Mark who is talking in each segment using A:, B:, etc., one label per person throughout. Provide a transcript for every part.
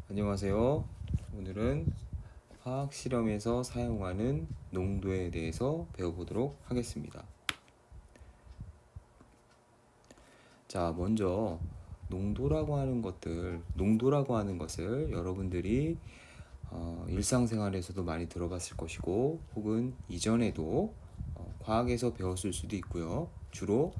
A: 안녕하세요. 오늘은 화학 실험에서 사용하는 농도에 대해서 배워보도록 하겠습니다. 자, 먼저 농도라고 하는 것을 여러분들이 일상생활에서도 많이 들어봤을 것이고, 혹은 이전에도 과학에서 배웠을 수도 있고요. 주로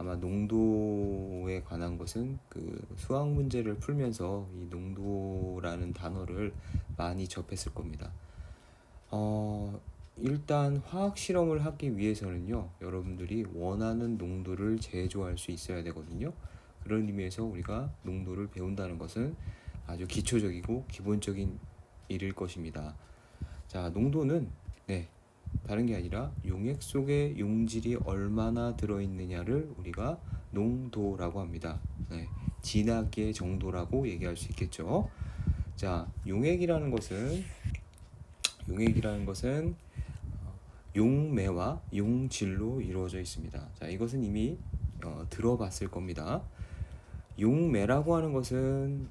A: 아마 농도에 관한 것은 그 수학 문제를 풀면서 이 농도라는 단어를 많이 접했을 겁니다. 일단 화학 실험을 하기 위해서는요, 여러분들이 원하는 농도를 제조할 수 있어야 되거든요. 그런 의미에서 우리가 농도를 배운다는 것은 아주 기초적이고 기본적인 일일 것입니다. 자, 농도는 다른 게 아니라 용액 속에 용질이 얼마나 들어있느냐를 우리가 농도라고 합니다. 진하기의 정도라고 얘기할 수 있겠죠. 자, 용액이라는 것은 용매와 용질로 이루어져 있습니다. 자, 이것은 이미 들어봤을 겁니다. 용매라고 하는 것은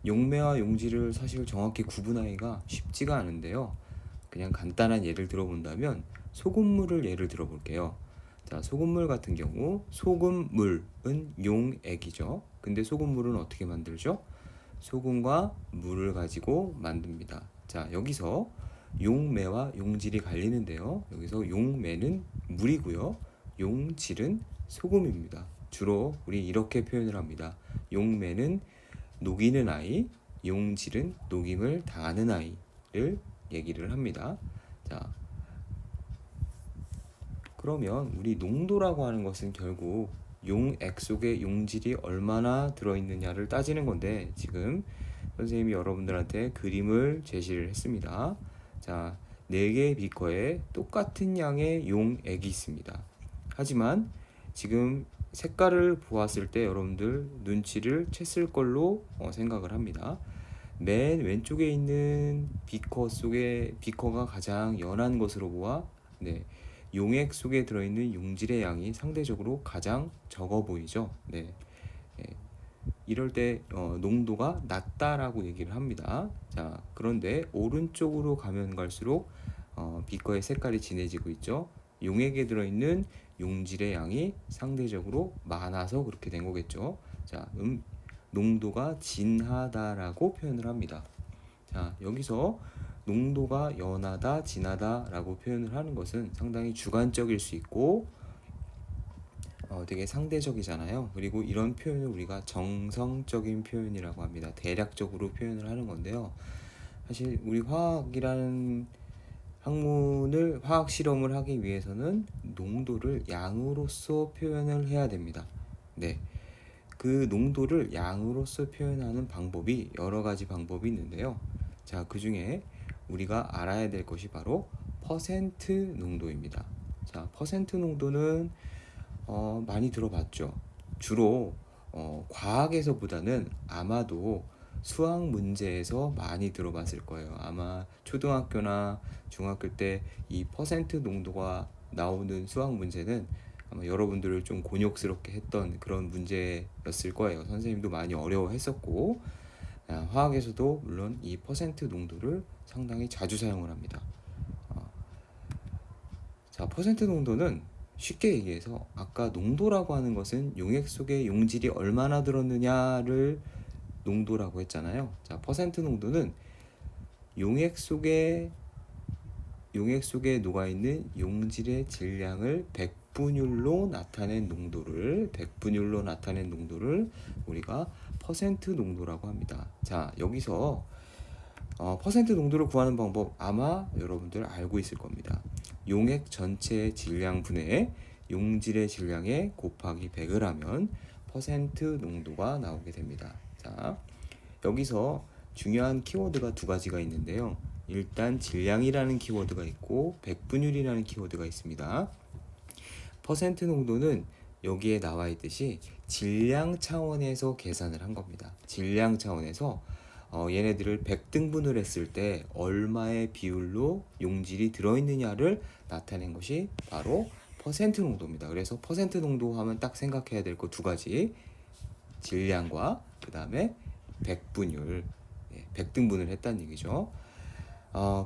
A: 용매와 용질을 사실 정확히 구분하기가 쉽지가 않은데요. 그냥 간단한 예를 들어본다면 소금물을 예를 들어볼게요. 자, 소금물 같은 경우 소금물은 용액이죠. 근데 소금물은 어떻게 만들죠? 소금과 물을 가지고 만듭니다. 자, 여기서 용매와 용질이 갈리는데요. 여기서 용매는 물이고요. 용질은 소금입니다. 주로 우리 이렇게 표현을 합니다. 용매는 녹이는 아이, 용질은 녹임을 당하는 아이를 얘기를 합니다. 자, 그러면 우리 농도라고 하는 것은 결국 용액 속에 용질이 얼마나 들어있느냐를 따지는 건데, 지금 선생님이 여러분들한테 그림을 제시를 했습니다. 자, 4개의 비커에 똑같은 양의 용액이 있습니다. 하지만 지금 색깔을 보았을 때 여러분들 눈치를 챘을 걸로 생각을 합니다. 맨 왼쪽에 있는 비커가 가장 연한 것으로 보아 용액 속에 들어있는 용질의 양이 상대적으로 가장 적어 보이죠. 이럴 때 농도가 낮다라고 얘기를 합니다. 자, 그런데 오른쪽으로 가면 갈수록 비커의 색깔이 진해지고 있죠. 용액에 들어있는 용질의 양이 상대적으로 많아서 그렇게 된 거겠죠. 자, 농도가 진하다라고 표현을 합니다. 자, 여기서 농도가 연하다, 진하다라고 표현을 하는 것은 상당히 주관적일 수 있고 되게 상대적이잖아요. 그리고 이런 표현을 우리가 정성적인 표현이라고 합니다. 대략적으로 표현을 하는 건데요. 사실 우리 화학 실험을 하기 위해서는 농도를 양으로서 표현을 해야 됩니다. 그 농도를 양으로서 표현하는 방법이 여러 가지 방법이 있는데요. 자, 그 중에 우리가 알아야 될 것이 바로 퍼센트 농도입니다. 자, 퍼센트 농도는 많이 들어봤죠. 주로 과학에서보다는 아마도 수학 문제에서 많이 들어봤을 거예요. 아마 초등학교나 중학교 때 이 퍼센트 농도가 나오는 수학 문제는 아마 여러분들을 좀 곤욕스럽게 했던 그런 문제였을 거예요. 선생님도 많이 어려워했었고, 화학에서도 물론 이 퍼센트 농도를 상당히 자주 사용을 합니다. 자, 퍼센트 농도는 쉽게 얘기해서 아까 농도라고 하는 것은 용액 속에 용질이 얼마나 들었느냐를 농도라고 했잖아요. 자, 퍼센트 농도는 용액 속에 녹아있는 용질의 질량을 백분율로 나타낸 농도를 우리가 퍼센트 농도라고 합니다. 자, 여기서 퍼센트 농도를 구하는 방법 아마 여러분들 알고 있을 겁니다. 용액 전체의 질량 분의 용질의 질량에 곱하기 100을 하면 퍼센트 농도가 나오게 됩니다. 자, 여기서 중요한 키워드가 2가지가 있는데요. 일단 질량이라는 키워드가 있고 백분율이라는 키워드가 있습니다. 퍼센트 농도는 여기에 나와 있듯이 질량 차원에서 계산을 한 겁니다. 질량 차원에서 얘네들을 100등분을 했을 때 얼마의 비율로 용질이 들어있느냐를 나타낸 것이 바로 퍼센트 농도입니다. 그래서 퍼센트 농도 하면 딱 생각해야 될 거 2가지, 질량과 그 다음에 백분율. 100등분을 했다는 얘기죠.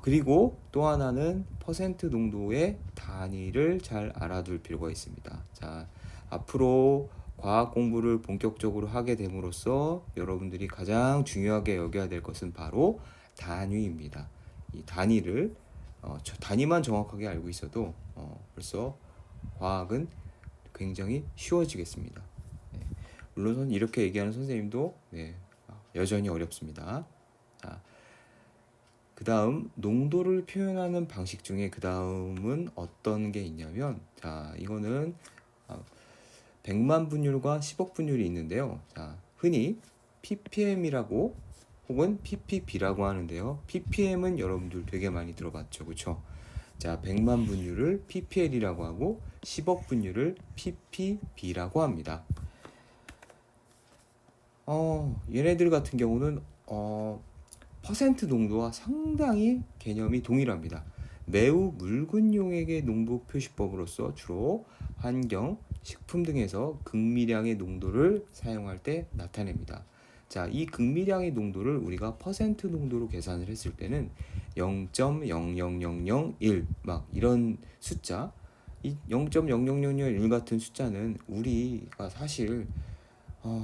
A: 그리고 또 하나는 퍼센트 농도의 단위를 잘 알아둘 필요가 있습니다. 자, 앞으로 과학 공부를 본격적으로 하게 됨으로써 여러분들이 가장 중요하게 여겨야 될 것은 바로 단위입니다. 이 단위를 단위만 정확하게 알고 있어도 벌써 과학은 굉장히 쉬워지겠습니다. 네. 물론 이렇게 얘기하는 선생님도 여전히 어렵습니다. 자, 그 다음 농도를 표현하는 방식 중에 그 다음은 어떤 게 있냐면, 자, 이거는 100만 분율과 10억 분율이 있는데요. 자, 흔히 ppm이라고 혹은 ppb라고 하는데요. ppm은 여러분들 되게 많이 들어봤죠, 그렇죠? 자, 100만 분율을 ppl이라고 하고 10억 분율을 ppb라고 합니다. 얘네들 같은 경우는 퍼센트 농도와 상당히 개념이 동일합니다. 매우 묽은 용액의 농도 표시법으로서 주로 환경, 식품 등에서 극미량의 농도를 사용할 때 나타냅니다. 자, 이 극미량의 농도를 우리가 퍼센트 농도로 계산을 했을 때는 0.00001 막 이런 숫자, 이 0.00001 같은 숫자는 우리가 사실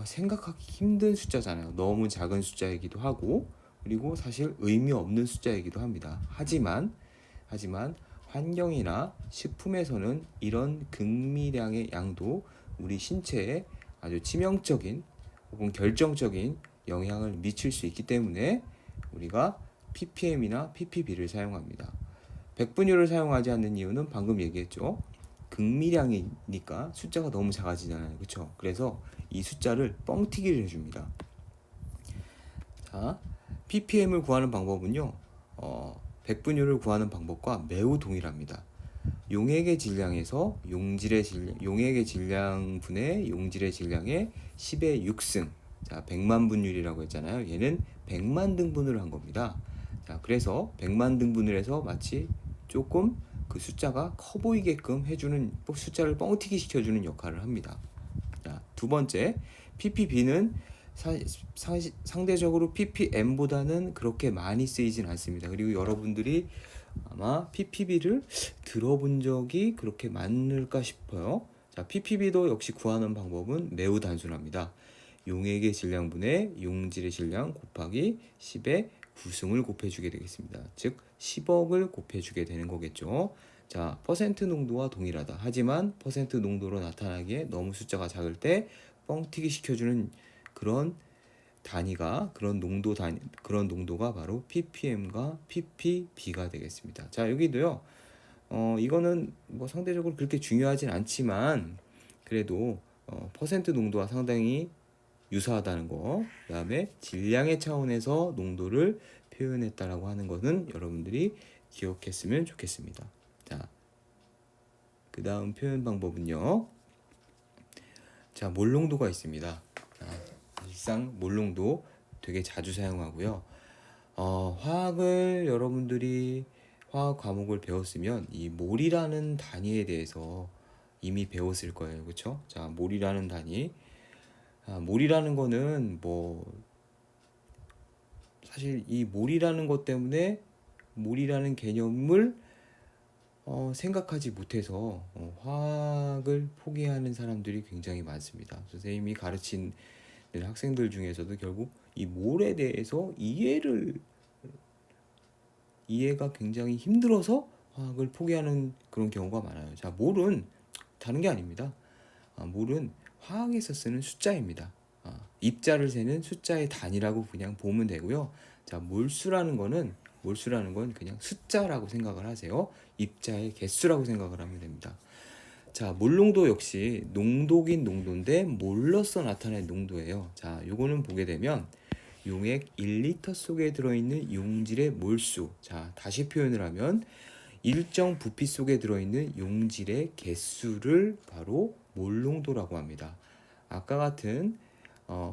A: 생각하기 힘든 숫자잖아요. 너무 작은 숫자이기도 하고, 그리고 사실 의미 없는 숫자이기도 합니다. 하지만 환경이나 식품에서는 이런 극미량의 양도 우리 신체에 아주 치명적인 혹은 결정적인 영향을 미칠 수 있기 때문에 우리가 ppm이나 ppb를 사용합니다. 백분율을 사용하지 않는 이유는 방금 얘기했죠. 극미량이니까 숫자가 너무 작아지잖아요. 그렇죠? 그래서 이 숫자를 뻥튀기를 해줍니다. 자, ppm을 구하는 방법은요. 백분율을 구하는 방법과 매우 동일합니다. 용액의 질량에서 용액의 질량분의 용질의 질량의 10의 6승. 자, 100만 분율이라고 했잖아요. 얘는 100만 등분을 한 겁니다. 자, 그래서 100만 등분을 해서 마치 조금 그 숫자가 커 보이게끔 해주는, 숫자를 뻥튀기 시켜주는 역할을 합니다. 자, 두 번째, ppb는 상대적으로 ppm보다는 그렇게 많이 쓰이진 않습니다. 그리고 여러분들이 아마 ppb를 들어본 적이 그렇게 많을까 싶어요. 자, ppb도 역시 구하는 방법은 매우 단순합니다. 용액의 질량분의 용질의 질량 곱하기 10의 9승을 곱해주게 되겠습니다. 즉 10억을 곱해주게 되는 거겠죠. 자, 퍼센트 농도와 동일하다. 하지만 퍼센트 농도로 나타나기에 너무 숫자가 작을 때 뻥튀기 시켜주는 그런 단위가, 그런 농도가 바로 ppm과 ppb가 되겠습니다. 자, 여기도요. 이거는 뭐 상대적으로 그렇게 중요하진 않지만 그래도 퍼센트 농도와 상당히 유사하다는 거, 그 다음에 질량의 차원에서 농도를 표현했다라고 하는 것은 여러분들이 기억했으면 좋겠습니다. 자, 그 다음 표현 방법은요. 자, 몰농도가 있습니다. 일상 몰농도 되게 자주 사용하고요. 여러분들이 화학 과목을 배웠으면 이 몰이라는 단위에 대해서 이미 배웠을 거예요. 그렇죠? 자, 몰이라는 단위. 몰이라는 거는 뭐 사실 이 몰이라는 것 때문에 몰이라는 개념을 생각하지 못해서 화학을 포기하는 사람들이 굉장히 많습니다. 선생님이 가르친 학생들 중에서도 결국 이 몰에 대해서 이해가 굉장히 힘들어서 화학을 포기하는 그런 경우가 많아요. 자, 몰은 다른 게 아닙니다. 몰은 화학에서 쓰는 숫자입니다. 입자를 세는 숫자의 단위라고 그냥 보면 되고요. 자, 몰수라는 건 그냥 숫자라고 생각을 하세요. 입자의 개수라고 생각을 하면 됩니다. 자, 몰농도 역시 농도긴 농도인데 몰로서 나타낸 농도예요. 자, 요거는 보게 되면 용액 1리터 속에 들어있는 용질의 몰수. 자, 다시 표현을 하면 일정 부피 속에 들어있는 용질의 개수를 바로 몰농도라고 합니다. 아까 같은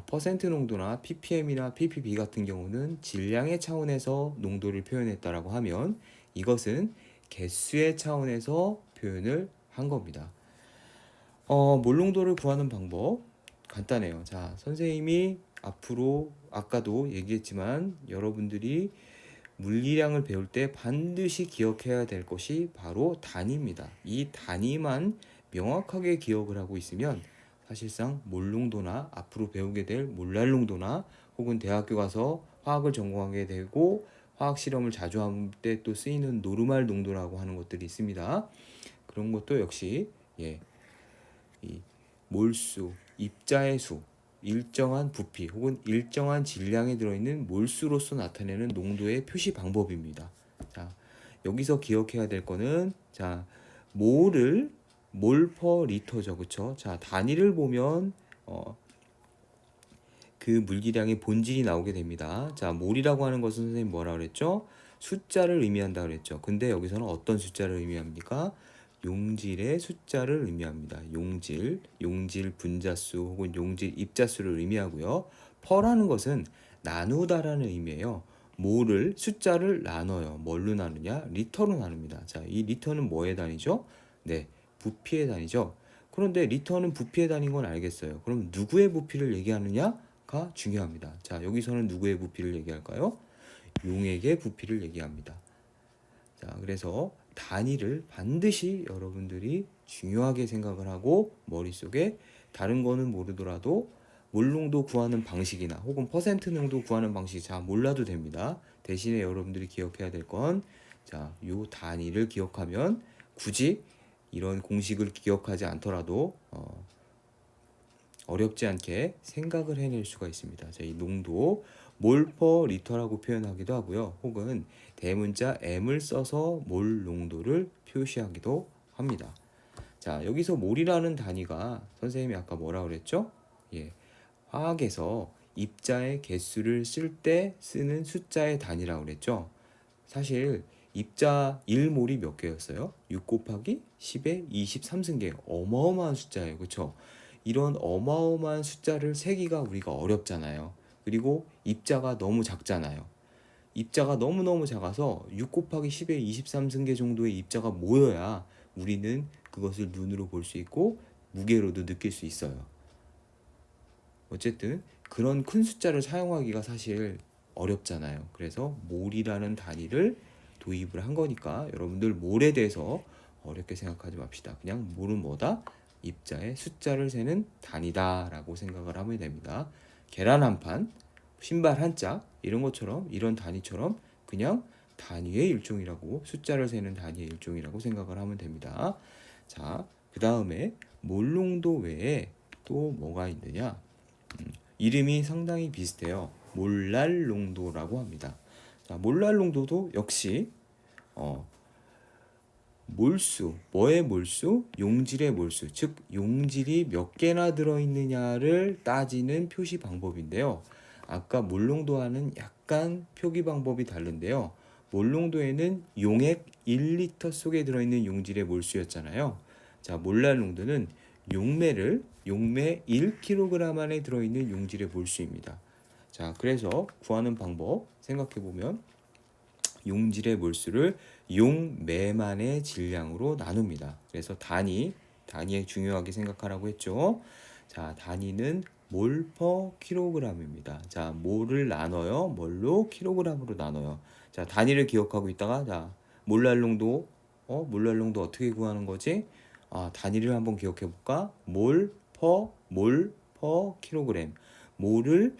A: 퍼센트 농도나 ppm이나 ppb 같은 경우는 질량의 차원에서 농도를 표현했다라고 하면 이것은 개수의 차원에서 표현을 한 겁니다. 몰농도를 구하는 방법 간단해요. 자, 선생님이 아까도 얘기했지만 여러분들이 물리량을 배울 때 반드시 기억해야 될 것이 바로 단위입니다. 이 단위만 명확하게 기억을 하고 있으면 사실상 몰농도나 앞으로 배우게 될 몰랄농도나 혹은 대학교 가서 화학을 전공하게 되고 화학 실험을 자주 할 때 또 쓰이는 노르말 농도라고 하는 것들이 있습니다. 그런 것도 역시 이 몰수, 입자의 수, 일정한 부피 혹은 일정한 질량에 들어있는 몰수로서 나타내는 농도의 표시 방법입니다. 자, 여기서 기억해야 될 거는 몰을 몰 퍼 리터죠, 그렇죠? 자, 단위를 보면 그 물기량의 본질이 나오게 됩니다. 자, 몰이라고 하는 것은 선생님 뭐라 그랬죠? 숫자를 의미한다 그랬죠. 근데 여기서는 어떤 숫자를 의미합니까? 용질의 숫자를 의미합니다. 용질 분자수 혹은 용질 입자수를 의미하고요. 퍼라는 것은 나누다라는 의미예요. 몰을 숫자를 나눠요. 뭘로 나누냐? 리터로 나눕니다. 자, 이 리터는 뭐의 단위죠? 네, 부피의 단위죠. 그런데 리터는 부피의 단위인 건 알겠어요. 그럼 누구의 부피를 얘기하느냐가 중요합니다. 자, 여기서는 누구의 부피를 얘기할까요? 용액의 부피를 얘기합니다. 자, 그래서 단위를 반드시 여러분들이 중요하게 생각을 하고 머릿속에 다른 거는 모르더라도 몰농도 구하는 방식이나 혹은 퍼센트 농도 구하는 방식이 잘 몰라도 됩니다. 대신에 여러분들이 기억해야 될 건 요 단위를 기억하면 굳이 이런 공식을 기억하지 않더라도 어렵지 않게 생각을 해낼 수가 있습니다. 자, 이 농도 몰 퍼 리터라고 표현하기도 하고요. 혹은 대문자 m을 써서 몰 농도를 표시하기도 합니다. 자, 여기서 몰이라는 단위가 선생님이 아까 뭐라 그랬죠? 화학에서 입자의 개수를 쓸 때 쓰는 숫자의 단위라고 그랬죠. 사실 입자 1몰이 몇 개였어요? 6 곱하기 10의 23승계. 어마어마한 숫자예요. 그렇죠? 이런 어마어마한 숫자를 세기가 우리가 어렵잖아요. 그리고 입자가 너무 작잖아요. 입자가 너무너무 작아서 6 곱하기 10의 23승계 정도의 입자가 모여야 우리는 그것을 눈으로 볼 수 있고 무게로도 느낄 수 있어요. 어쨌든 그런 큰 숫자를 사용하기가 사실 어렵잖아요. 그래서 몰이라는 단위를 도입을 한 거니까 여러분들 몰에 대해서 어렵게 생각하지 맙시다. 그냥 몰은 뭐다? 입자의 숫자를 세는 단위다 라고 생각을 하면 됩니다. 계란 한 판, 신발 한 짝 이런 것처럼 이런 단위처럼 그냥 단위의 일종이라고 숫자를 세는 단위의 일종이라고 생각을 하면 됩니다. 자, 그 다음에 몰농도 외에 또 뭐가 있느냐? 이름이 상당히 비슷해요. 몰랄농도라고 합니다. 자, 몰랄농도도 역시 몰수, 뭐의 몰수? 용질의 몰수, 즉 용질이 몇 개나 들어있느냐를 따지는 표시 방법인데요. 아까 몰농도와는 약간 표기 방법이 다른데요. 몰농도에는 용액 1리터 속에 들어있는 용질의 몰수였잖아요. 자, 몰랄농도는 용매 1kg 안에 들어있는 용질의 몰수입니다. 자, 그래서 구하는 방법 생각해보면 용질의 몰수를 용매만의 질량으로 나눕니다. 그래서 단위에 중요하게 생각하라고 했죠. 자, 단위는 몰 퍼 킬로그램입니다. 자, 몰을 나눠요. 뭘로? 킬로그램으로 나눠요. 자, 단위를 기억하고 있다가 몰랄농도 어떻게 구하는 거지? 단위를 한번 기억해 볼까? 몰 퍼 킬로그램. 몰을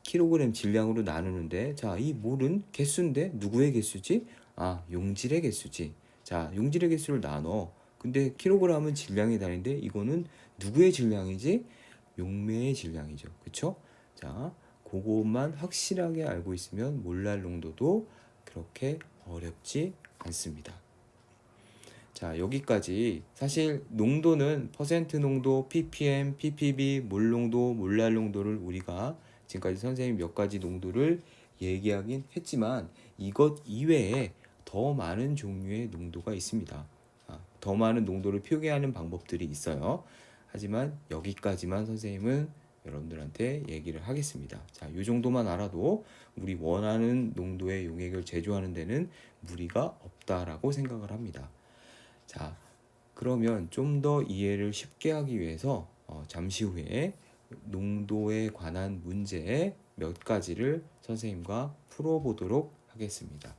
A: 킬로그램 질량으로 나누는데 이 몰은 개수인데 누구의 개수지? 용질의 개수지. 자, 용질의 개수를 나눠. 근데 킬로그램은 질량의 단위인데 이거는 누구의 질량이지? 용매의 질량이죠. 그쵸? 자, 그것만 확실하게 알고 있으면 몰랄 농도도 그렇게 어렵지 않습니다. 자, 여기까지 사실 농도는 퍼센트 농도, ppm, ppb, 몰 농도, 몰랄 농도를 우리가 지금까지 선생님 몇 가지 농도를 얘기하긴 했지만 이것 이외에 더 많은 종류의 농도가 있습니다. 더 많은 농도를 표기하는 방법들이 있어요. 하지만 여기까지만 선생님은 여러분들한테 얘기를 하겠습니다. 자, 이 정도만 알아도 우리 원하는 농도의 용액을 제조하는 데는 무리가 없다라고 생각을 합니다. 자, 그러면 좀 더 이해를 쉽게 하기 위해서 잠시 후에 농도에 관한 문제 몇 가지를 선생님과 풀어보도록 하겠습니다.